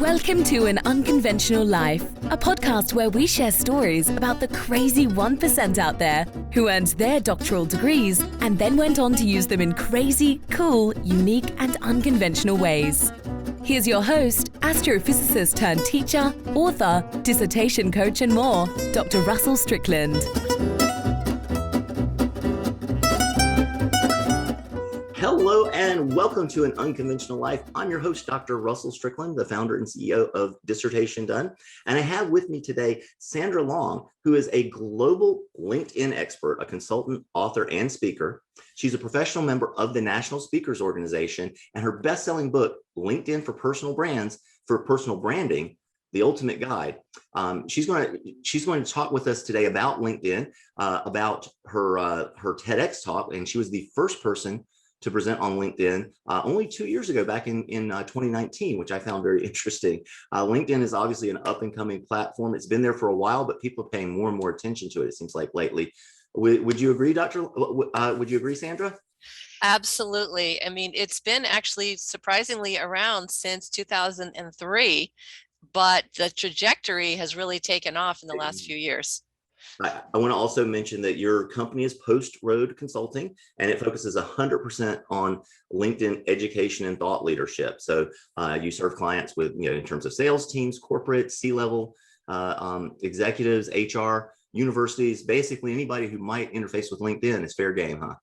Welcome to An Unconventional Life, a podcast where we share stories about the crazy 1% out there who earned their doctoral degrees and then went on to use them in crazy, cool, unique, and unconventional ways. Here's your host, astrophysicist turned teacher, author, dissertation coach, and more, Dr. Russell Strickland. Hello and welcome to An Unconventional Life. I'm your host, Dr. Russell Strickland, the founder and CEO of Dissertation Done. And I have with me today Sandra Long, who is a global LinkedIn expert, a consultant, author, and speaker. She's a professional member of the National Speakers Organization, and her best-selling book, LinkedIn for Personal Brands, for Personal Branding, The Ultimate Guide. She's going to talk with us today about LinkedIn, about her TEDx talk, and she was the first person to present on LinkedIn only 2 years ago, back in 2019, which I found very interesting. LinkedIn is obviously an up-and-coming platform. It's been there for a while, but people are paying more and more attention to it, it seems like lately. Would you agree, would you agree, Sandra? Absolutely. I mean, it's been actually surprisingly around since 2003, but the trajectory has really taken off in the last few years. I want to also mention that your company is Post Road Consulting, and it focuses 100% on LinkedIn education and thought leadership. So you serve clients with, in terms of sales teams, corporate, C-level executives, HR, universities, basically anybody who might interface with LinkedIn is fair game, huh?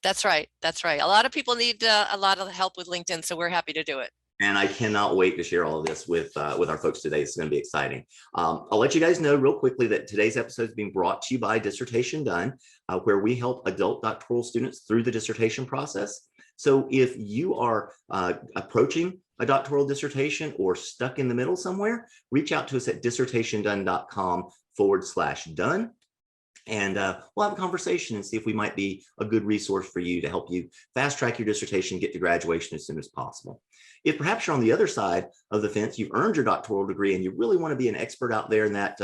That's right. That's right. A lot of people need a lot of help with LinkedIn, so we're happy to do it. And I cannot wait to share all of this with our folks today. It's going to be exciting. I'll let you guys know real quickly that today's episode is being brought to you by Dissertation Done, where we help adult doctoral students through the dissertation process. So if you are approaching a doctoral dissertation or stuck in the middle somewhere, reach out to us at dissertationdone.com/done. And we'll have a conversation and see if we might be a good resource for you to help you fast track your dissertation, get to graduation as soon as possible. If perhaps you're on the other side of the fence, you've earned your doctoral degree and you really want to be an expert out there in that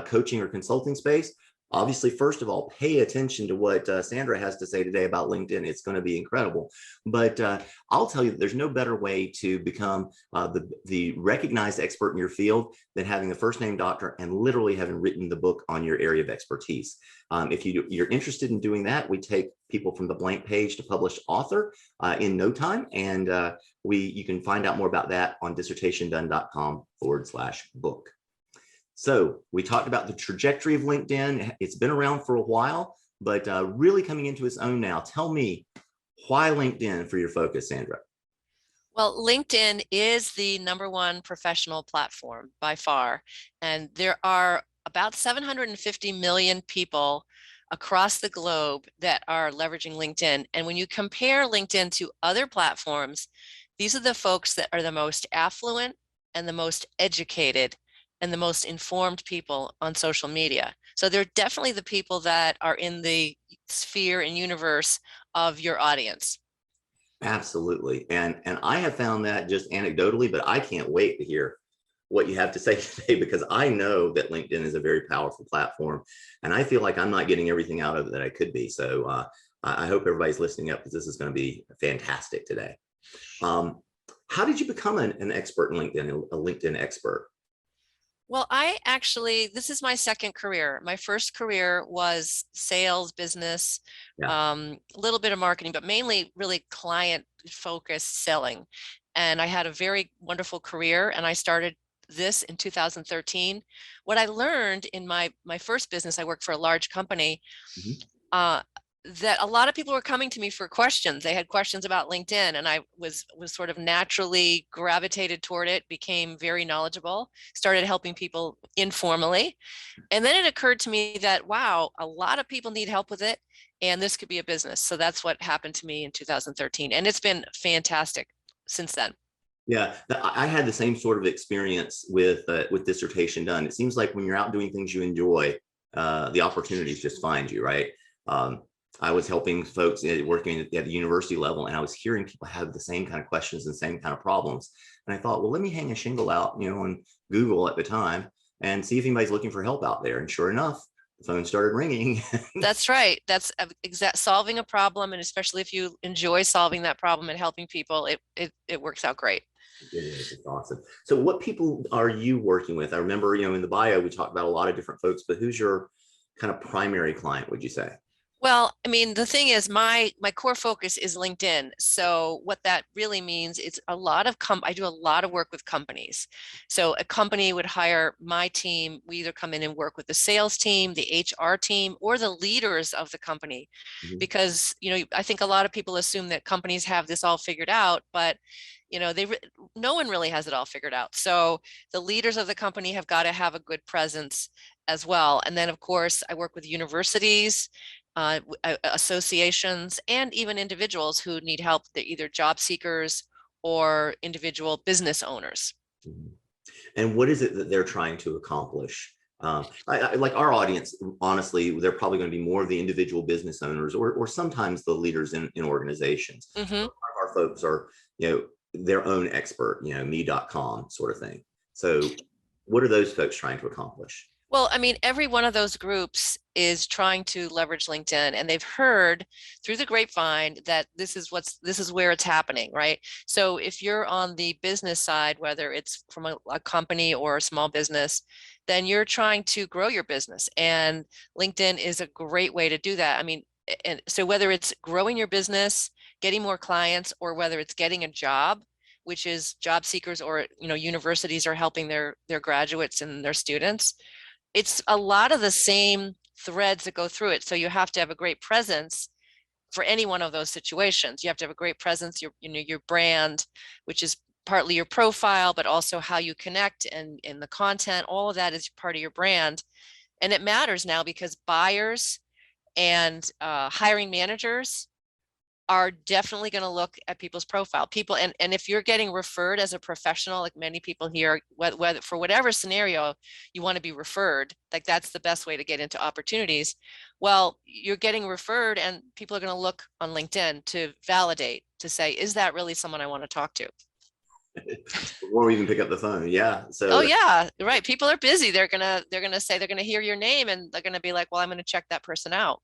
coaching or consulting space, obviously, first of all, pay attention to what Sandra has to say today about LinkedIn. It's going to be incredible. But I'll tell you that there's no better way to become the recognized expert in your field than having the first name doctor and literally having written the book on your area of expertise. If you're interested in doing that, we take people from the blank page to published author in no time. And you can find out more about that on dissertationdone.com/book. So we talked about the trajectory of LinkedIn. It's been around for a while, but really coming into its own now. Tell me, why LinkedIn for your focus, Sandra? Well, LinkedIn is the #1 professional platform by far. And there are about 750 million people across the globe that are leveraging LinkedIn. And when you compare LinkedIn to other platforms, these are the folks that are the most affluent and the most educated and the most informed people on social media. So they're definitely the people that are in the sphere and universe of your audience. Absolutely. And I have found that just anecdotally, but I can't wait to hear what you have to say today, because I know that LinkedIn is a very powerful platform and I feel like I'm not getting everything out of it that I could be. So I hope everybody's listening up, because this is going to be fantastic today. How did you become an expert in LinkedIn, a LinkedIn expert? Well, this is my second career. My first career was sales, business, a little bit of marketing, but mainly really client-focused selling. And I had a very wonderful career, and I started this in 2013. What I learned in my first business, I worked for a large company, that a lot of people were coming to me for questions. They had questions about LinkedIn, and I was sort of naturally gravitated toward it, became very knowledgeable, started helping people informally. And then it occurred to me that, wow, a lot of people need help with it, and this could be a business. So that's what happened to me in 2013. And it's been fantastic since then. Yeah, I had the same sort of experience with Dissertation Done. It seems like when you're out doing things you enjoy, the opportunities just find you, right? I was helping folks working at the university level, and I was hearing people have the same kind of questions and the same kind of problems. And I thought, well, let me hang a shingle out, on Google at the time and see if anybody's looking for help out there. And sure enough, the phone started ringing. That's right. That's solving a problem. And especially if you enjoy solving that problem and helping people, it works out great. It is. It's awesome. So what people are you working with? I remember, in the bio, we talked about a lot of different folks, but who's your kind of primary client, would you say? Well, I mean, the thing is, my core focus is LinkedIn. So what that really means, it's a lot of I do a lot of work with companies. So a company would hire my team. We either come in and work with the sales team, the HR team, or the leaders of the company. Mhm. Because, I think a lot of people assume that companies have this all figured out, but no one really has it all figured out. So the leaders of the company have got to have a good presence as well. And then, of course, I work with universities, associations, and even individuals who need help. They're either job seekers or individual business owners. Mhm. And what is it that they're trying to accomplish? Like our audience, honestly, they're probably going to be more of the individual business owners or sometimes the leaders in organizations. Mm-hmm. Our folks are, their own expert, me.com sort of thing. So what are those folks trying to accomplish? Well, I mean, every one of those groups is trying to leverage LinkedIn, and they've heard through the grapevine that this is where it's happening, right? So if you're on the business side, whether it's from a company or a small business, then you're trying to grow your business, and LinkedIn is a great way to do that. I mean, and so whether it's growing your business, getting more clients, or whether it's getting a job, which is job seekers or universities are helping their graduates and their students, it's a lot of the same threads that go through it. So you have to have a great presence for any one of those situations. You have to have a great presence, your brand, which is partly your profile, but also how you connect and the content. All of that is part of your brand. And it matters now because buyers and hiring managers are definitely going to look at people's profile. And if you're getting referred as a professional, like many people here, whether for whatever scenario you want to be referred, like that's the best way to get into opportunities. Well, you're getting referred and people are going to look on LinkedIn to validate, to say, is that really someone I want to talk to? Before we even pick up the phone. Yeah. Oh So yeah, right. People are busy. They're going to say, they're going to hear your name and they're going to be like, well, I'm going to check that person out.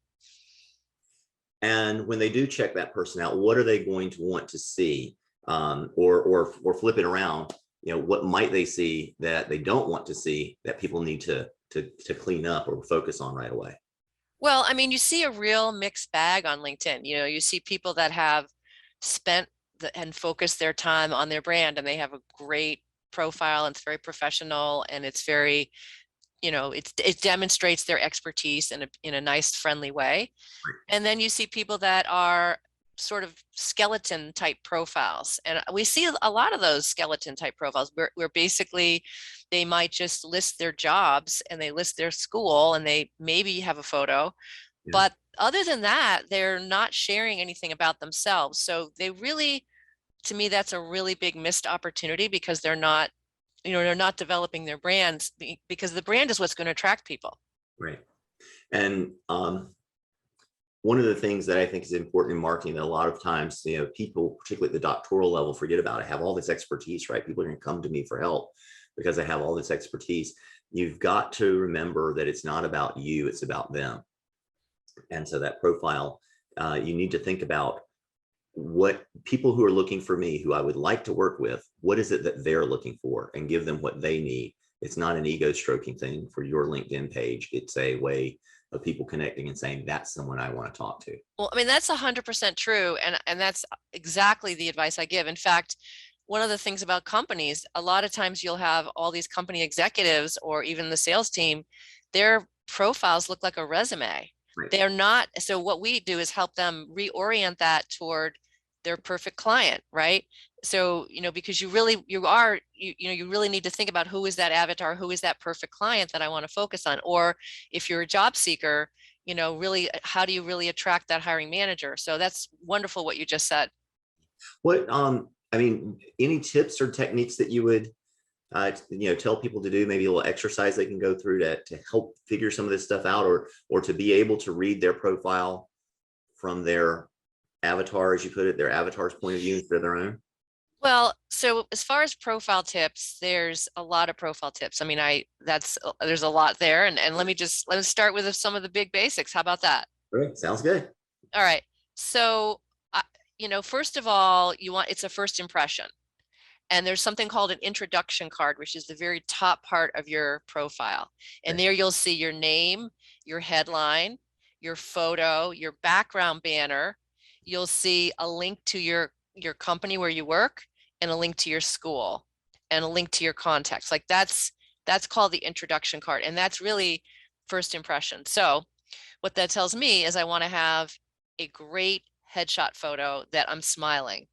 and when they do check that person out, what are they going to want to see? Or flip it around, what might they see that they don't want to see that people need to clean up or focus on right away? Well, I mean, you see a real mixed bag on LinkedIn. You see people that have spent and focused their time on their brand, and they have a great profile, and it's very professional, and it's very, it demonstrates their expertise in a nice, friendly way. And then you see people that are sort of skeleton type profiles. And we see a lot of those skeleton type profiles where basically they might just list their jobs and they list their school and they maybe have a photo. Yeah. But other than that, they're not sharing anything about themselves. So they really, to me, that's a really big missed opportunity because they're not developing their brands, because the brand is what's going to attract people. Right. And one of the things that I think is important in marketing that a lot of times, people, particularly at the doctoral level, forget about. I have all this expertise, right? People are going to come to me for help because I have all this expertise. You've got to remember that it's not about you, it's about them. And so that profile, you need to think about what people who are looking for me, who I would like to work with, what is it that they're looking for, and give them what they need. It's not an ego stroking thing for your LinkedIn page. It's a way of people connecting and saying, that's someone I want to talk to. Well, I mean, that's 100% true. And that's exactly the advice I give. In fact, one of the things about companies, a lot of times you'll have all these company executives or even the sales team, their profiles look like a resume. Right. They're not. So what we do is help them reorient that toward their perfect client, right? So, because you really need to think about who is that avatar, who is that perfect client that I want to focus on. Or if you're a job seeker, really, how do you really attract that hiring manager? So that's wonderful what you just said. What, I mean, any tips or techniques that you would, tell people to do, maybe a little exercise they can go through to help figure some of this stuff out, or to be able to read their profile from their avatar, as you put it, their avatar's point of view instead of their own? Well, so as far as profile tips, there's a lot of profile tips. I mean, there's a lot there. And let's start with some of the big basics. How about that? Great. Sounds good. All right. So, first of all, it's a first impression. And there's something called an introduction card, which is the very top part of your profile. And there you'll see your name, your headline, your photo, your background banner. You'll see a link to your company where you work, and a link to your school, and a link to your contacts. Like that's called the introduction card. And that's really first impression. So what that tells me is I want to have a great headshot photo that I'm smiling.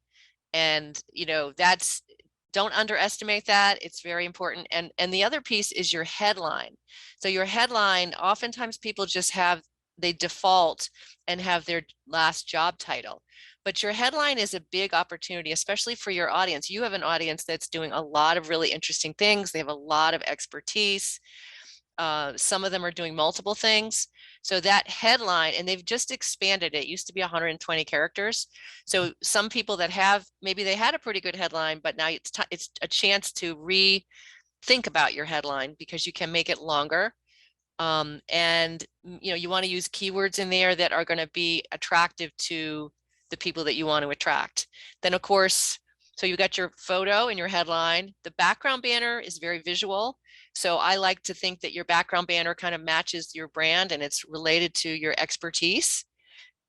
And, don't underestimate that. It's very important. And the other piece is your headline. So your headline, oftentimes people just they default and have their last job title. But your headline is a big opportunity, especially for your audience. You have an audience that's doing a lot of really interesting things. They have a lot of expertise. Some of them are doing multiple things. So that headline, and they've just expanded it. It used to be 120 characters. So some people that maybe they had a pretty good headline, but now it's a chance to rethink about your headline, because you can make it longer. And you want to use keywords in there that are going to be attractive to the people that you want to attract. Then of course, so you got your photo and your headline. The background banner is very visual. So I like to think that your background banner kind of matches your brand and it's related to your expertise,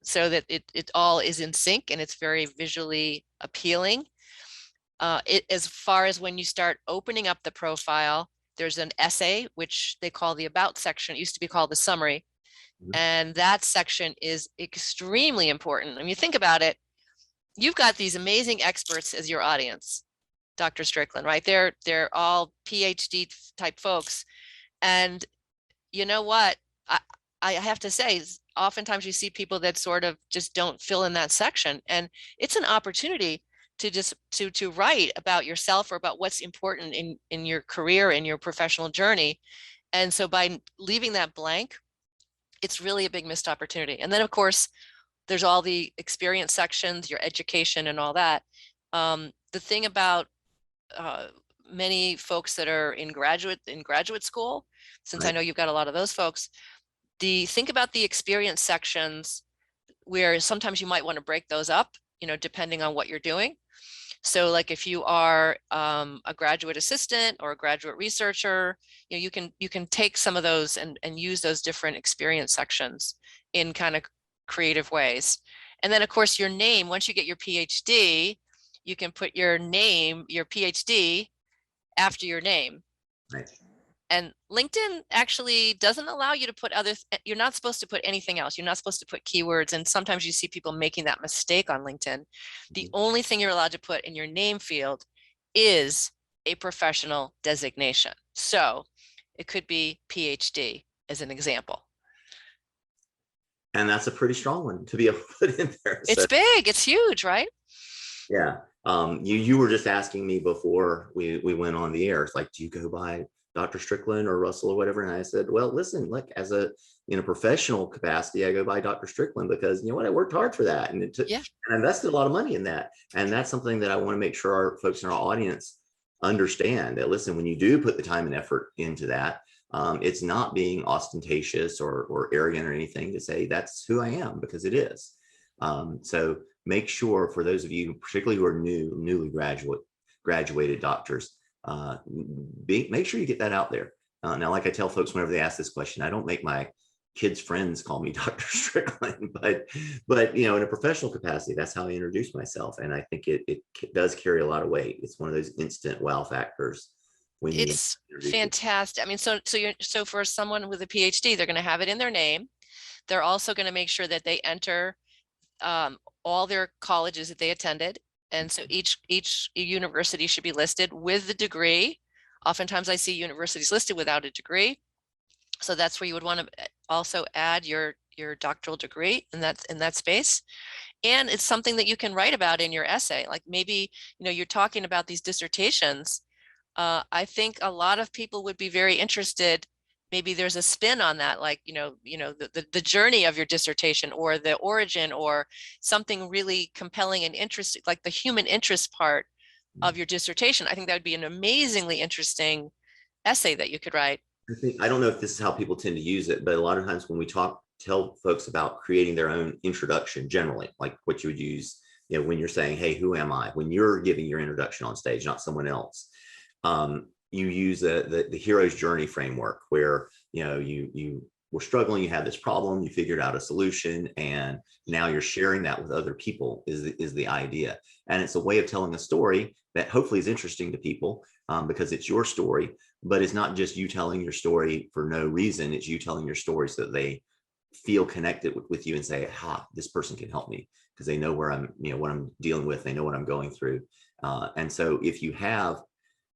so that it all is in sync and it's very visually appealing. As far as when you start opening up the profile, there's an essay, which they call the about section. It used to be called the summary. And that section is extremely important. I mean, think about it. You've got these amazing experts as your audience, Dr. Strickland, right? They're all PhD type folks. And you know what? I have to say, oftentimes you see people that sort of just don't fill in that section. And it's an opportunity to just to write about yourself or about what's important in your career, in your professional journey. And so by leaving that blank, it's really a big missed opportunity. And then of course, there's all the experience sections, your education and all that. The thing about many folks that are in graduate school, since I know you've got a lot of those folks, think about the experience sections where sometimes you might want to break those up, depending on what you're doing. So like if you are a graduate assistant or a graduate researcher, you can take some of those and use those different experience sections in kind of creative ways. And then of course your name, once you get your PhD, you can put your name, your PhD after your name. Right. And LinkedIn actually doesn't allow you to put you're not supposed to put anything else. You're not supposed to put keywords. And sometimes you see people making that mistake on LinkedIn. The only thing you're allowed to put in your name field is a professional designation. So it could be PhD as an example. And that's a pretty strong one to be able to put in there. It's big, it's huge, right? Yeah. You were just asking me before we went on the air, it's like, do you go by Dr. Strickland or Russell or whatever? And I said, well, listen, look, as a professional capacity, I go by Dr. Strickland because I worked hard for that, and and I invested a lot of money in that. And that's something that I want to make sure our folks in our audience understand, that listen, when you do put the time and effort into that, it's not being ostentatious or arrogant or anything to say that's who I am, because it is. So make sure, for those of you, particularly who are newly graduated doctors, make sure you get that out there. Now, like I tell folks whenever they ask this question, I don't make my kids' friends call me Dr. Strickland, but in a professional capacity, that's how I introduce myself, and I think it does carry a lot of weight. It's one of those instant wow factors. It's fantastic. I mean, so for someone with a PhD, they're going to have it in their name. They're also going to make sure that they enter all their colleges that they attended. And so each university should be listed with the degree. Oftentimes I see universities listed without a degree. So that's where you would want to also add your doctoral degree in that space. And it's something that you can write about in your essay. Like maybe, you're talking about these dissertations. I think a lot of people would be very interested. Maybe there's a spin on that, like, the journey of your dissertation, or the origin, or something really compelling and interesting, like the human interest part of your dissertation. I think that would be an amazingly interesting essay that you could write. I don't know if this is how people tend to use it, but a lot of times when we tell folks about creating their own introduction, generally, like what you would use when you're saying, hey, who am I? When you're giving your introduction on stage, not someone else, you use the hero's journey framework where, you were struggling, you had this problem, you figured out a solution, and now you're sharing that with other people is the idea. And it's a way of telling a story that hopefully is interesting to people, because it's your story, but it's not just you telling your story for no reason. It's you telling your story so that they feel connected with you and say, this person can help me because they know where I'm, what I'm dealing with. They know what I'm going through. And so if you have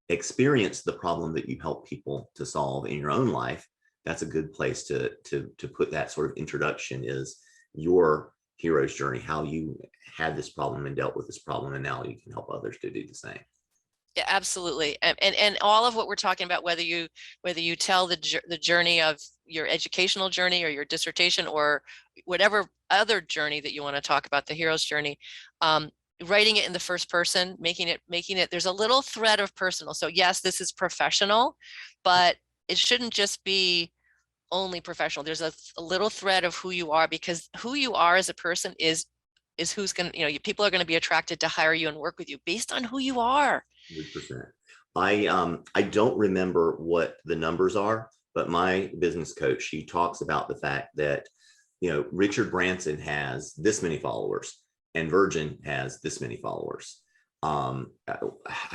experienced the problem that you help people to solve in your own life, that's a good place to put that sort of introduction, is your hero's journey, how you had this problem and dealt with this problem, and now you can help others to do the same. Yeah, absolutely. And all of what we're talking about, whether you tell the journey of your educational journey or your dissertation or whatever other journey that you want to talk about, the hero's journey, writing it in the first person, making it, there's a little thread of personal. So yes, this is professional, but it shouldn't just be only professional. There's a little thread of who you are, because who you are as a person is who's going to, people are going to be attracted to hire you and work with you based on who you are. 100%. I don't remember what the numbers are, but my business coach, she talks about the fact that, Richard Branson has this many followers and Virgin has this many followers. I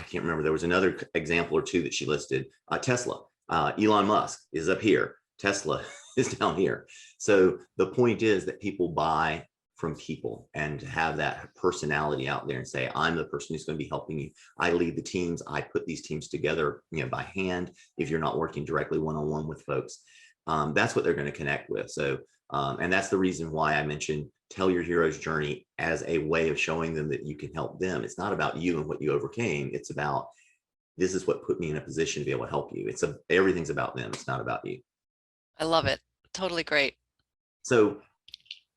can't remember. There was another example or two that she listed. Tesla, Elon Musk is up here. Tesla is down here. So the point is that people buy from people, and to have that personality out there and say, I'm the person who's going to be helping you. I lead the teams. I put these teams together, by hand. If you're not working directly one-on-one with folks, that's what they're going to connect with. So, and that's the reason why I mentioned tell your hero's journey as a way of showing them that you can help them. It's not about you and what you overcame. It's about, this is what put me in a position to be able to help you. Everything's about them. It's not about you. I love it. Totally great. So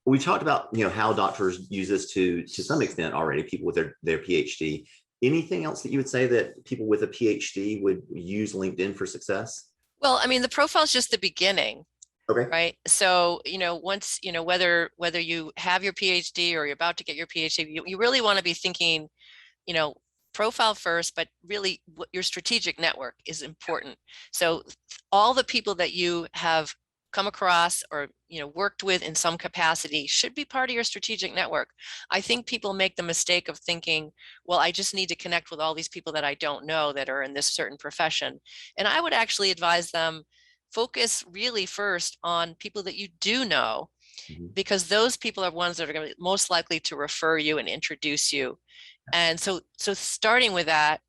we talked about, how doctors use this to some extent already, people with their PhD. Anything else that you would say that people with a PhD would use LinkedIn for success? Well, I mean, the profile is just the beginning. Okay. Right. So, once, whether you have your PhD or you're about to get your PhD, you really want to be thinking, profile first, but really what your strategic network is important. So all the people that you have come across or, worked with in some capacity should be part of your strategic network. I think people make the mistake of thinking, well, I just need to connect with all these people that I don't know that are in this certain profession. And I would actually advise them, focus really first on people that you do know, because those people are ones that are going to be most likely to refer you and introduce you. And so starting with that,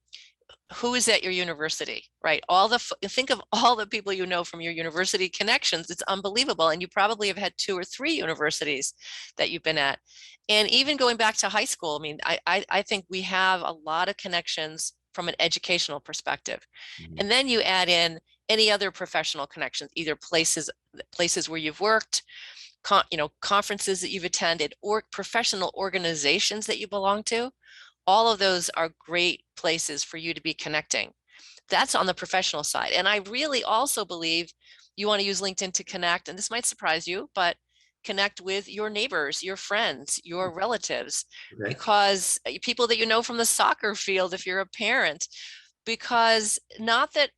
who is at your university, right? Think of all the people you know from your university connections. It's unbelievable. And you probably have had 2 or 3 universities that you've been at. And even going back to high school, I mean, I think we have a lot of connections from an educational perspective. And then you add in any other professional connections, either places where you've worked, conferences that you've attended, or professional organizations that you belong to. All of those are great places for you to be connecting. That's on the professional side. And I really also believe you want to use LinkedIn to connect, and this might surprise you, but connect with your neighbors, your friends, your relatives, because people that you know from the soccer field, if you're a parent, because not that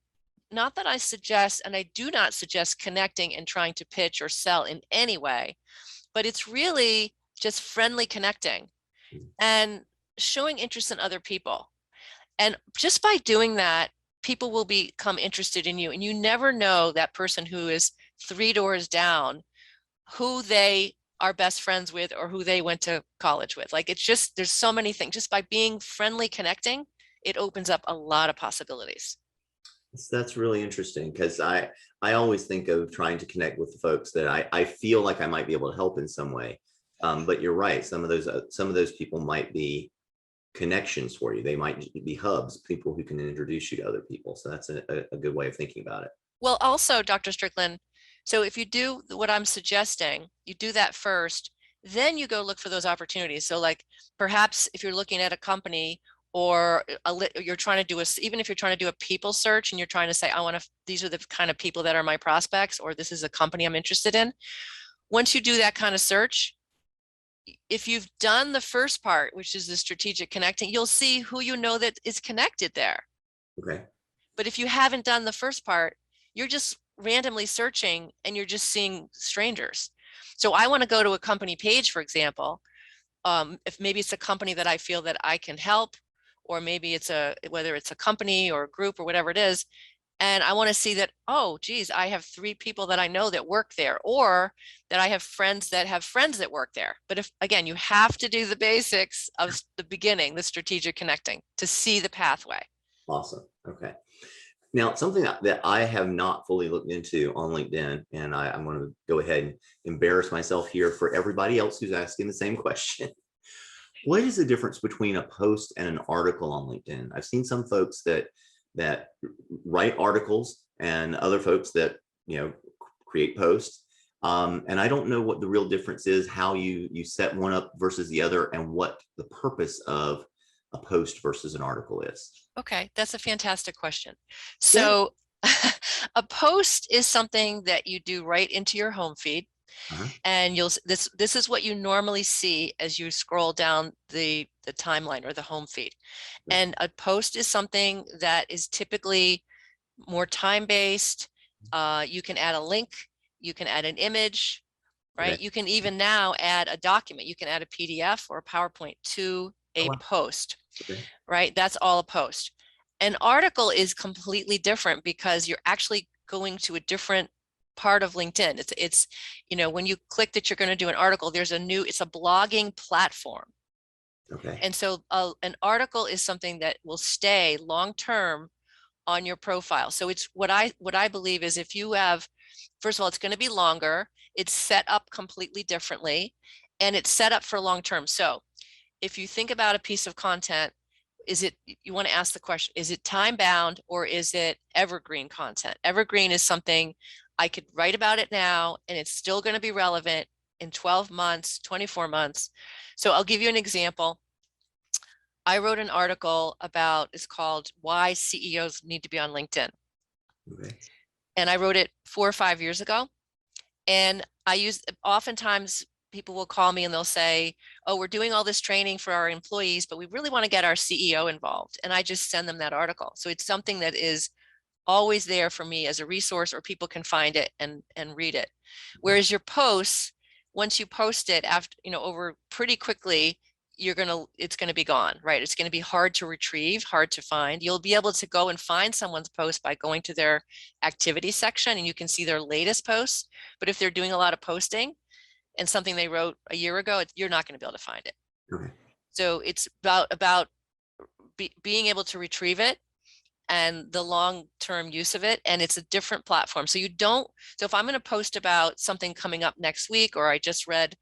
I suggest, and I do not suggest connecting and trying to pitch or sell in any way, but it's really just friendly connecting and showing interest in other people. And just by doing that, people will become interested in you. And you never know that person who is 3 doors down, who they are best friends with or who they went to college with. Like, it's just, there's so many things. Just by being friendly, connecting, it opens up a lot of possibilities. That's really interesting, because I always think of trying to connect with the folks that I feel like I might be able to help in some way. But you're right. Some of those people might be connections for you. They might be hubs, people who can introduce you to other people. So that's a good way of thinking about it. Well, also, Dr. Strickland, so if you do what I'm suggesting, you do that first, then you go look for those opportunities. So like perhaps if you're looking at a company or you're trying to do even if you're trying to do a people search and you're trying to say, these are the kind of people that are my prospects, or this is a company I'm interested in. Once you do that kind of search, if you've done the first part, which is the strategic connecting, you'll see who you know that is connected there. Okay. But if you haven't done the first part, you're just randomly searching and you're just seeing strangers. So I want to go to a company page, for example, if maybe it's a company that I feel that I can help, or maybe it's whether it's a company or a group or whatever it is. And I want to see that, oh, geez, I have 3 people that I know that work there, or that I have friends that work there. But if, again, you have to do the basics of the beginning, the strategic connecting, to see the pathway. Awesome. Okay. Now, something that I have not fully looked into on LinkedIn, and I'm going to go ahead and embarrass myself here for everybody else who's asking the same question. What is the difference between a post and an article on LinkedIn? I've seen some folks that write articles and other folks that, create posts. And I don't know what the real difference is, how you set one up versus the other, and what the purpose of a post versus an article is. Okay, that's a fantastic question. So a post is something that you do right into your home feed. And this is what you normally see as you scroll down the timeline or the home feed. And a post is something that is typically more time-based. You can add a link, you can add an image, right? Okay. You can even now add a document. You can add a PDF or a PowerPoint to a post, right? That's all a post. An article is completely different because you're actually going to a different part of LinkedIn. It's when you click that you're going to do an article, it's a blogging platform. Okay. And so an article is something that will stay long-term on your profile. So it's what I believe is, if you have, first of all, it's going to be longer, it's set up completely differently, and it's set up for long-term. So if you think about a piece of content, you want to ask the question, is it time-bound or is it evergreen content? Evergreen is something I could write about it now and it's still going to be relevant in 12 months, 24 months. So I'll give you an example. I wrote an article it's called Why CEOs Need to Be on LinkedIn. Okay. And I wrote it 4 or 5 years ago. And oftentimes people will call me and they'll say, oh, we're doing all this training for our employees, but we really want to get our CEO involved. And I just send them that article. So it's something that is always there for me as a resource, or people can find it and read it. Whereas your posts, once you post it after, over pretty quickly, it's going to be gone, right? It's going to be hard to retrieve, hard to find. You'll be able to go and find someone's post by going to their activity section and you can see their latest posts. But if they're doing a lot of posting and something they wrote a year ago, you're not going to be able to find it. Okay. So it's about being able to retrieve it and the long-term use of it. And it's a different platform. So if I'm going to post about something coming up next week, or I just read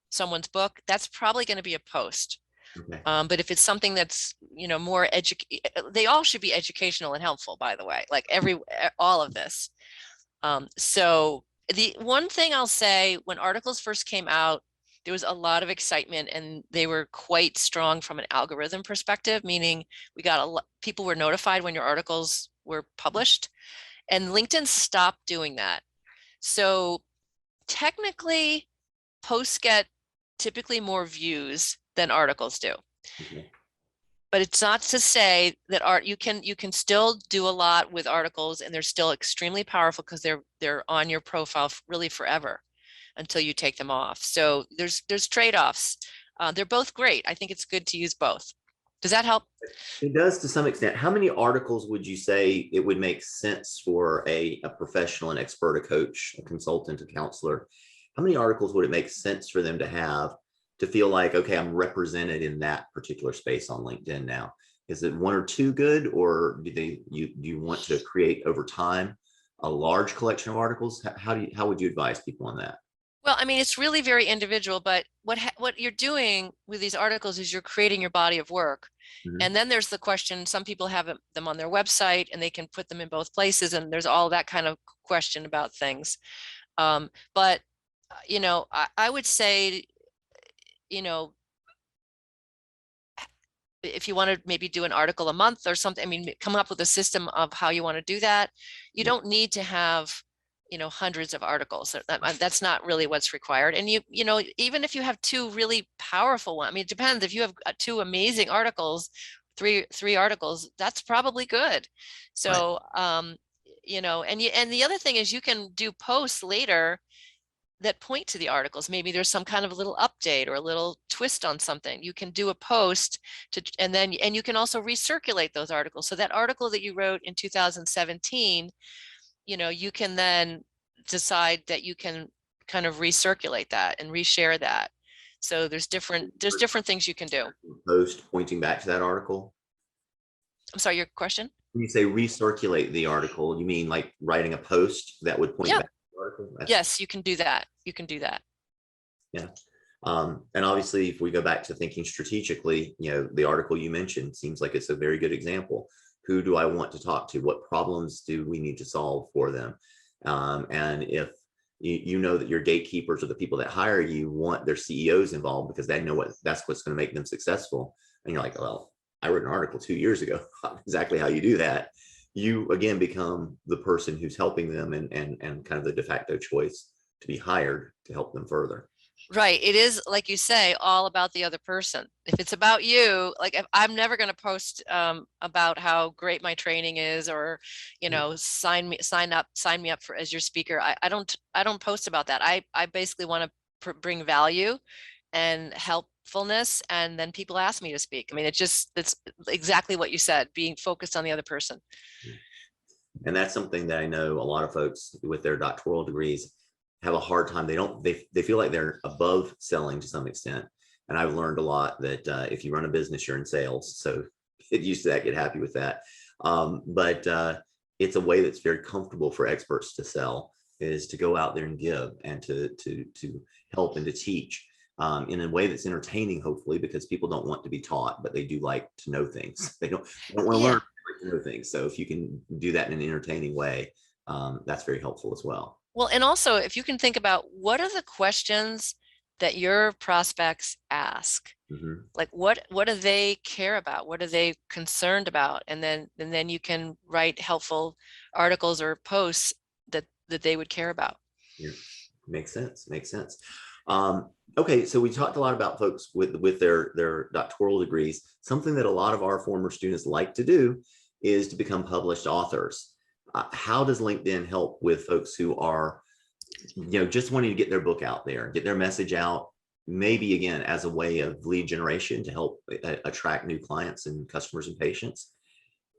someone's book, that's probably going to be a post. Okay. But if it's something that's, more they all should be educational and helpful, by the way, like all of this. So the one thing I'll say, when articles first came out, there was a lot of excitement and they were quite strong from an algorithm perspective, meaning people were notified when your articles were published, and LinkedIn stopped doing that. So technically posts get typically more views than articles do. Okay. But it's not to say that you can still do a lot with articles and they're still extremely powerful because they're on your profile really forever until you take them off. So there's trade-offs. They're both great. I think it's good to use both. Does that help? It does to some extent. How many articles would you say it would make sense for a professional, an expert, a coach, a consultant, a counselor? How many articles would it make sense for them to have to feel like, okay, I'm represented in that particular space on LinkedIn now? Is it 1 or 2 good, or do you want to create over time a large collection of articles? How would you advise people on that? Well, I mean, it's really very individual, but what you're doing with these articles is you're creating your body of work. Mm-hmm. And then there's the question, some people have them on their website and they can put them in both places. And there's all that kind of question about things. But, I would say, if you want to maybe do an article a month or something, I mean, come up with a system of how you want to do that. You don't need to have hundreds of articles. So that's not really what's required. And even if you have two really powerful ones, I mean, it depends. If you have two amazing articles, three articles, that's probably good. So, and the other thing is you can do posts later that point to the articles. Maybe there's some kind of a little update or a little twist on something. You can do a post and you can also recirculate those articles. So that article that you wrote in 2017, you can then decide that you can kind of recirculate that and reshare that. So there's different things you can do. Post pointing back to that article. I'm sorry, your question? When you say recirculate the article, you mean like writing a post that would point back to the article? Yes, you can do that. You can do that. Yeah. And obviously, if we go back to thinking strategically, the article you mentioned seems like it's a very good example. Who do I want to talk to? What problems do we need to solve for them? And if you know that your gatekeepers or the people that hire you want their CEOs involved because they know that's what's going to make them successful. And you're like, well, I wrote an article 2 years ago, exactly how you do that. You again become the person who's helping them and kind of the de facto choice to be hired to help them further. Right. It is, like you say, all about the other person. If it's about you, like I'm never going to post about how great my training is, or, sign me up for as your speaker. I don't post about that. I basically want to bring value and helpfulness, and then people ask me to speak. I mean, it's exactly what you said, being focused on the other person. And that's something that I know a lot of folks with their doctoral degrees have a hard time. They feel like they're above selling to some extent. And I've learned a lot that if you run a business, you're in sales. So get used to that, get happy with that. But it's a way that's very comfortable for experts to sell, is to go out there and give and to help and to teach in a way that's entertaining, hopefully, because people don't want to be taught, but they do like to know things. They don't want to learn, they like to know things. So if you can do that in an entertaining way, that's very helpful as well. Well, and also if you can think about what are the questions that your prospects ask, like what do they care about? What are they concerned about? And then you can write helpful articles or posts that they would care about. Yeah, makes sense. Okay, so we talked a lot about folks with their doctoral degrees. Something that a lot of our former students like to do is to become published authors. How does LinkedIn help with folks who are, just wanting to get their book out there, get their message out, maybe again, as a way of lead generation to help attract new clients and customers and patients?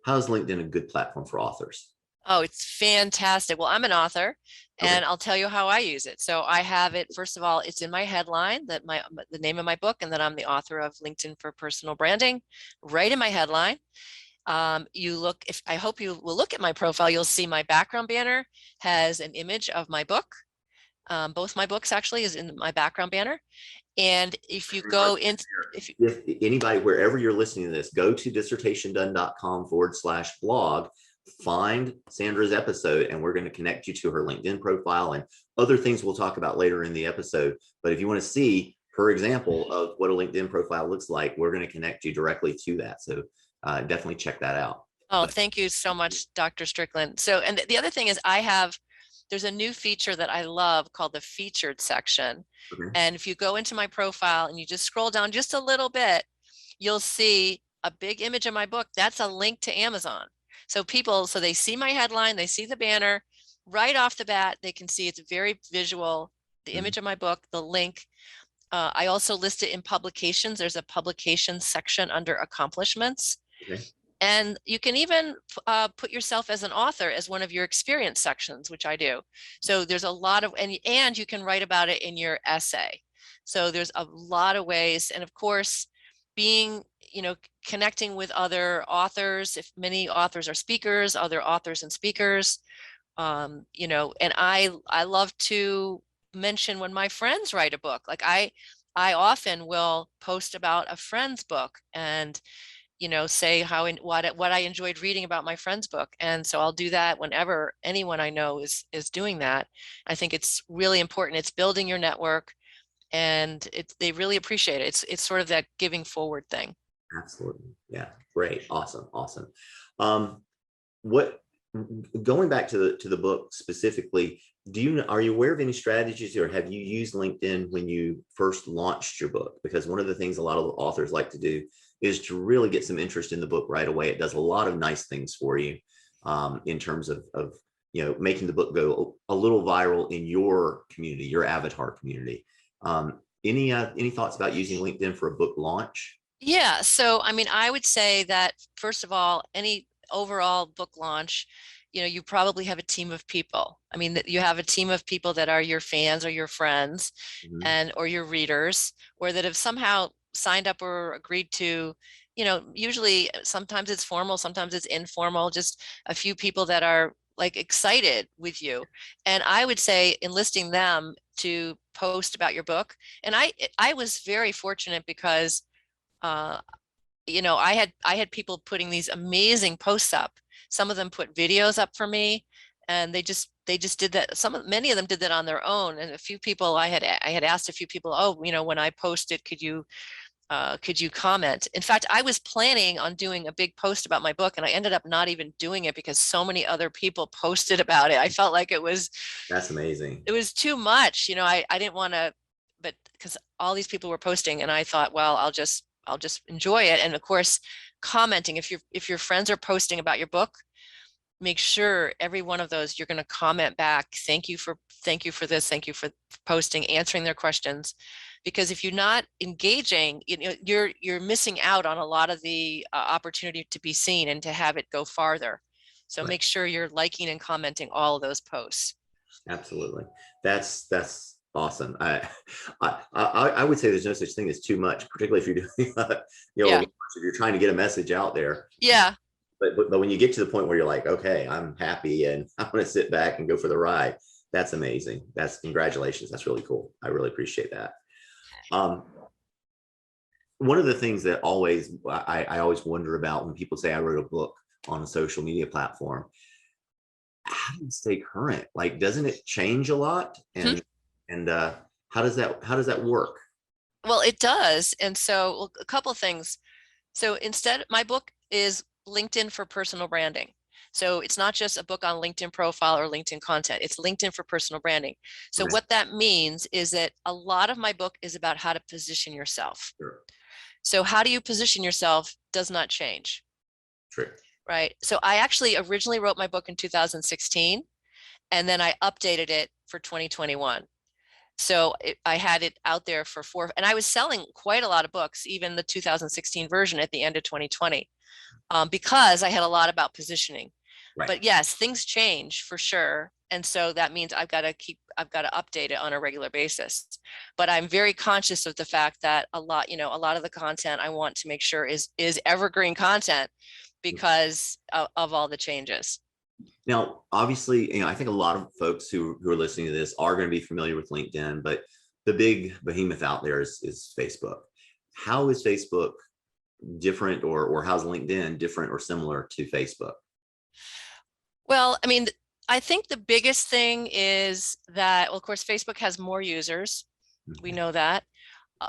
How is LinkedIn a good platform for authors? Oh, it's fantastic. Well, I'm an author, and I'll tell you how I use it. So I have it, first of all, it's in my headline, that the name of my book, and that I'm the author of LinkedIn for Personal Branding, right in my headline. I hope you will look at my profile. You'll see my background banner has an image of my book. Both my books actually is in my background banner. And if you go into, if anybody, wherever you're listening to this, go to dissertationdone.com/blog, find Sandra's episode, and we're going to connect you to her LinkedIn profile and other things we'll talk about later in the episode. But if you want to see her example of what a LinkedIn profile looks like, we're going to connect you directly to that. So definitely check that out. Oh, thank you so much, Dr. Strickland. So, and the other thing is there's a new feature that I love called the featured section. And if you go into my profile and you just scroll down just a little bit, you'll see a big image of my book. That's a link to Amazon. So they see my headline, they see the banner right off the bat. They can see it's very visual, the image of my book, the link. I also list it in publications. There's a publications section under accomplishments. And you can even put yourself as an author as one of your experience sections, which I do. So there's a lot of, and you can write about it in your essay. So there's a lot of ways. And of course, connecting with other authors, if many authors are speakers, other authors and speakers, and I love to mention when my friends write a book. Like I often will post about a friend's book and say what I enjoyed reading about my friend's book. And so I'll do that whenever anyone I know is doing that. I think it's really important. It's building your network, and they really appreciate it. It's sort of that giving forward thing. Absolutely. Yeah. Great. Awesome. What Going back to the book specifically, are you aware of any strategies, or have you used LinkedIn when you first launched your book? Because one of the things a lot of authors like to do is to really get some interest in the book right away. It does a lot of nice things for you in terms of making the book go a little viral in your community, your avatar community. Any thoughts about using LinkedIn for a book launch? Yeah. So, I mean, I would say that first of all, any overall book launch, you probably have a team of people. I mean, that you have a team of people that are your fans or your friends or your readers, or that have somehow signed up or agreed to, usually sometimes it's formal, sometimes it's informal, just a few people that are like excited with you. And I would say enlisting them to post about your book. And I was very fortunate because uh, I had people putting these amazing posts up. Some of them put videos up for me, and they just did that. Many of them did that on their own. And a few people I had asked a few people, oh, when I post it, could you comment? In fact, I was planning on doing a big post about my book, and I ended up not even doing it because so many other people posted about it. I felt like That's amazing. It was too much. I didn't want to, but because all these people were posting, and I thought, well, I'll just enjoy it. And of course, commenting, if your friends are posting about your book, make sure every one of those you're going to comment back, thank you for this, thank you for posting, answering their questions. Because if you're not engaging, you're missing out on a lot of the opportunity to be seen and to have it go farther. So Right. Make sure you're liking and commenting all of those posts. Absolutely. That's awesome. I would say there's no such thing as too much, particularly if you're doing Yeah. if you're trying to get a message out there. Yeah. But when you get to the point where you're like, okay, I'm happy and I'm going to sit back and go for the ride, that's amazing. Congratulations. That's really cool. I really appreciate that. One of the things that I always wonder about when people say I wrote a book on a social media platform, how do you stay current? Like, doesn't it change a lot? And how does that work? Well, it does. And so a couple of things. So instead, my book is LinkedIn for personal branding. So it's not just a book on LinkedIn profile or LinkedIn content. It's LinkedIn for personal branding. So what that means is that a lot of my book is about how to position yourself. Sure. So how do you position yourself does not change. True. Right. So I actually originally wrote my book in 2016, and then I updated it for 2021. So I had it out there for and I was selling quite a lot of books, even the 2016 version at the end of 2020, because I had a lot about positioning. Right. But yes, things change for sure. And so that means I've got to update it on a regular basis. But I'm very conscious of the fact that a lot of the content I want to make sure is evergreen content because of all the changes. Now, obviously, I think a lot of folks who are listening to this are going to be familiar with LinkedIn, but the big behemoth out there is Facebook. How is Facebook different, or how's LinkedIn different or similar to Facebook? Well, I mean, I think the biggest thing is that, well, of course, Facebook has more users. We know that.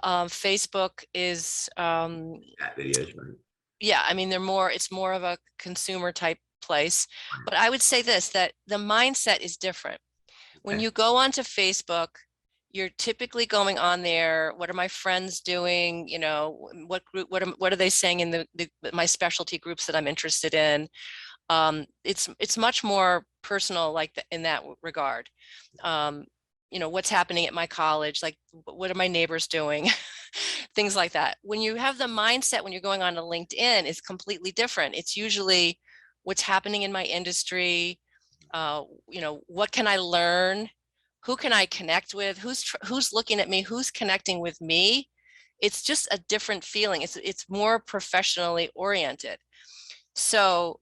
Facebook is, videos, right? Yeah, I mean, it's more of a consumer type place. But I would say this, that the mindset is different. When you go onto Facebook, you're typically going on there. What are my friends doing? What are they saying in my specialty groups that I'm interested in? It's much more personal, like in that regard. What's happening at my college, like what are my neighbors doing? Things like that. When you have the mindset, when you're going on to LinkedIn, it's completely different. It's usually what's happening in my industry. What can I learn? Who can I connect with? Who's looking at me? Who's connecting with me? It's just a different feeling. It's more professionally oriented. So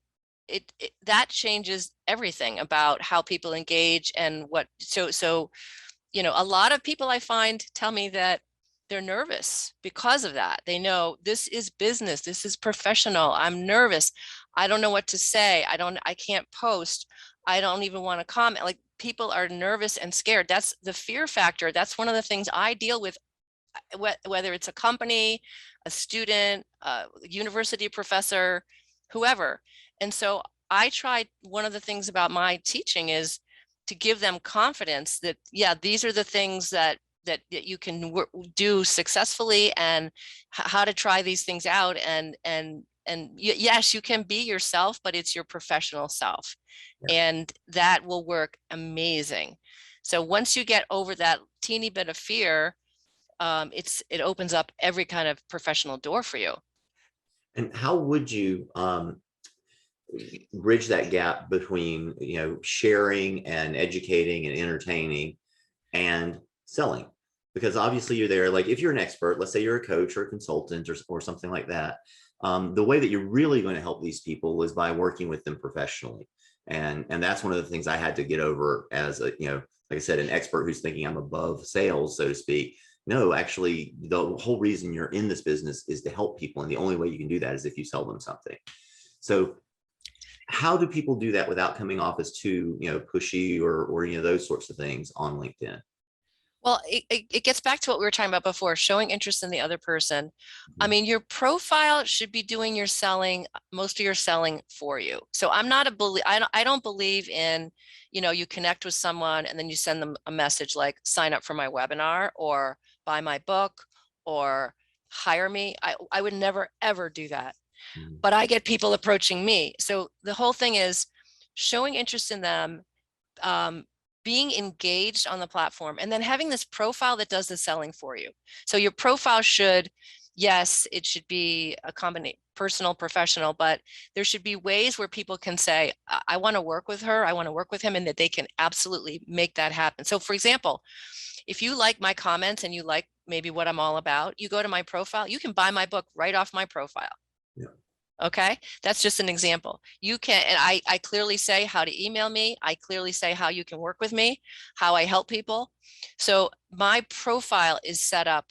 that changes everything about how people engage and what. So a lot of people I find tell me that they're nervous because of that. They know this is business. This is professional. I'm nervous. I don't know what to say. I can't post. I don't even want to comment. Like, people are nervous and scared. That's the fear factor. That's one of the things I deal with, whether it's a company, a student, a university professor, whoever. And so I try, one of the things about my teaching is to give them confidence that, yeah, these are the things that you can do successfully, and how to try these things out. And yes, you can be yourself, but it's your professional self. Yeah. And that will work amazing. So once you get over that teeny bit of fear, it opens up every kind of professional door for you. And how would you bridge that gap between, sharing and educating and entertaining and selling? Because obviously you're there, like if you're an expert, let's say you're a coach or a consultant or something like that, the way that you're really going to help these people is by working with them professionally. And that's one of the things I had to get over as a, like I said, an expert who's thinking I'm above sales, so to speak. No, actually, the whole reason you're in this business is to help people. And the only way you can do that is if you sell them something. So how do people do that without coming off as too, pushy or those sorts of things on LinkedIn? Well, it gets back to what we were talking about before, showing interest in the other person. I mean, your profile should be doing your selling, most of your selling for you. So I don't believe in, you connect with someone and then you send them a message like sign up for my webinar or buy my book or hire me. I would never, ever do that. But I get people approaching me. So the whole thing is showing interest in them, being engaged on the platform, and then having this profile that does the selling for you. So your profile should, yes, it should be a combination, personal, professional, but there should be ways where people can say, I want to work with her, I want to work with him, and that they can absolutely make that happen. So for example, if you like my comments and you like maybe what I'm all about, you go to my profile, you can buy my book right off my profile. Yeah. Okay, that's just an example. You can, and I clearly say how to email me. I clearly say how you can work with me, how I help people. So my profile is set up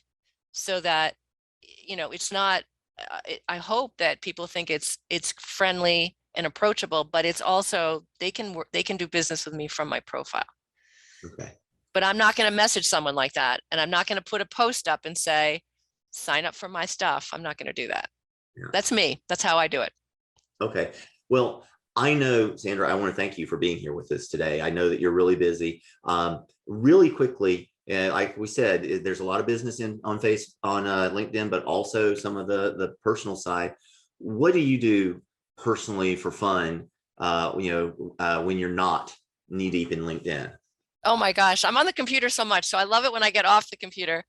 so that, it's not, I hope that people think it's friendly and approachable, but it's also, they can do business with me from my profile. Okay. But I'm not going to message someone like that. And I'm not going to put a post up and say, sign up for my stuff. I'm not going to do that. Yeah. That's me. That's how I do it. Okay. Well, I know, Sandra, I want to thank you for being here with us today. I know that you're really busy. Really quickly, like we said, there's a lot of business on LinkedIn, but also some of the personal side. What do you do personally for fun, when you're not knee deep in LinkedIn? Oh my gosh, I'm on the computer so much. So I love it when I get off the computer.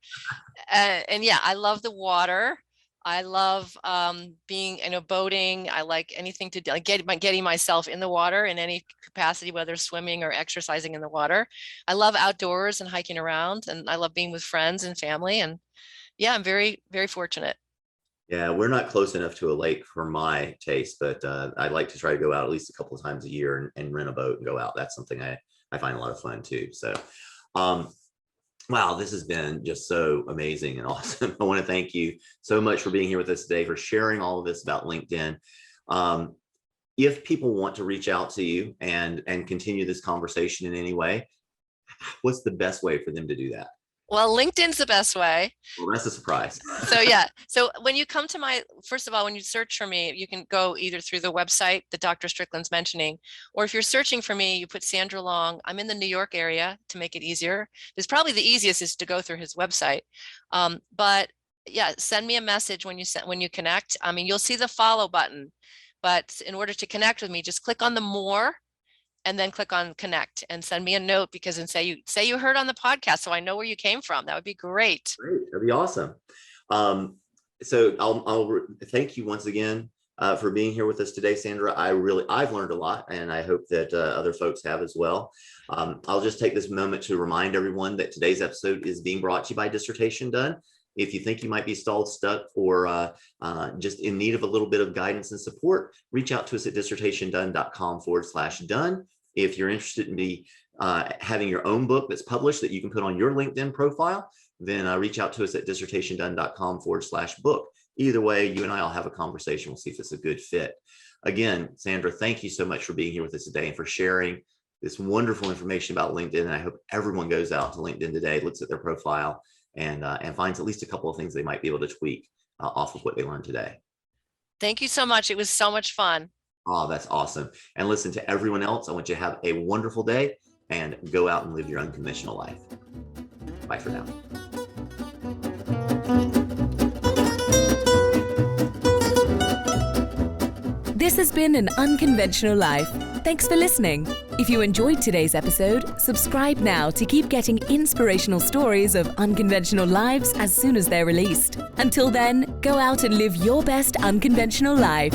And yeah, I love the water. I love being, boating. I like anything to do, like getting myself in the water in any capacity, whether swimming or exercising in the water. I love outdoors and hiking around, and I love being with friends and family. And yeah, I'm very, very fortunate. Yeah, we're not close enough to a lake for my taste, but I like to try to go out at least a couple of times a year and rent a boat and go out. That's something I find a lot of fun too. So, wow, this has been just so amazing and awesome. I want to thank you so much for being here with us today, for sharing all of this about LinkedIn. If people want to reach out to you and continue this conversation in any way, what's the best way for them to do that? Well, LinkedIn's the best way. Well, that's a surprise. So yeah. So when you come to first of all, when you search for me, you can go either through the website that Dr. Strickland's mentioning, or if you're searching for me, you put Sandra Long. I'm in the New York area to make it easier. It's probably the easiest is to go through his website. But yeah, send me a message when you connect. I mean, you'll see the follow button, but in order to connect with me, just click on the more and then click on connect and send me a note, because and say you heard on the podcast, so I know where you came from. That would be great. Great, that'd be awesome. So I'll thank you once again for being here with us today, Sandra. I've learned a lot, and I hope that other folks have as well. I'll just take this moment to remind everyone that today's episode is being brought to you by Dissertation Done. If you think you might be stalled, stuck, or just in need of a little bit of guidance and support, reach out to us at dissertationdone.com/done. If you're interested in having your own book that's published that you can put on your LinkedIn profile, then reach out to us at dissertationdone.com/book. Either way, you and I will have a conversation. We'll see if it's a good fit. Again, Sandra, thank you so much for being here with us today and for sharing this wonderful information about LinkedIn. And I hope everyone goes out to LinkedIn today, looks at their profile, and finds at least a couple of things they might be able to tweak off of what they learned today. Thank you so much. It was so much fun. Oh, that's awesome. And listen, to everyone else, I want you to have a wonderful day and go out and live your unconventional life. Bye for now. This has been An Unconventional Life. Thanks for listening. If you enjoyed today's episode, subscribe now to keep getting inspirational stories of unconventional lives as soon as they're released. Until then, go out and live your best unconventional life.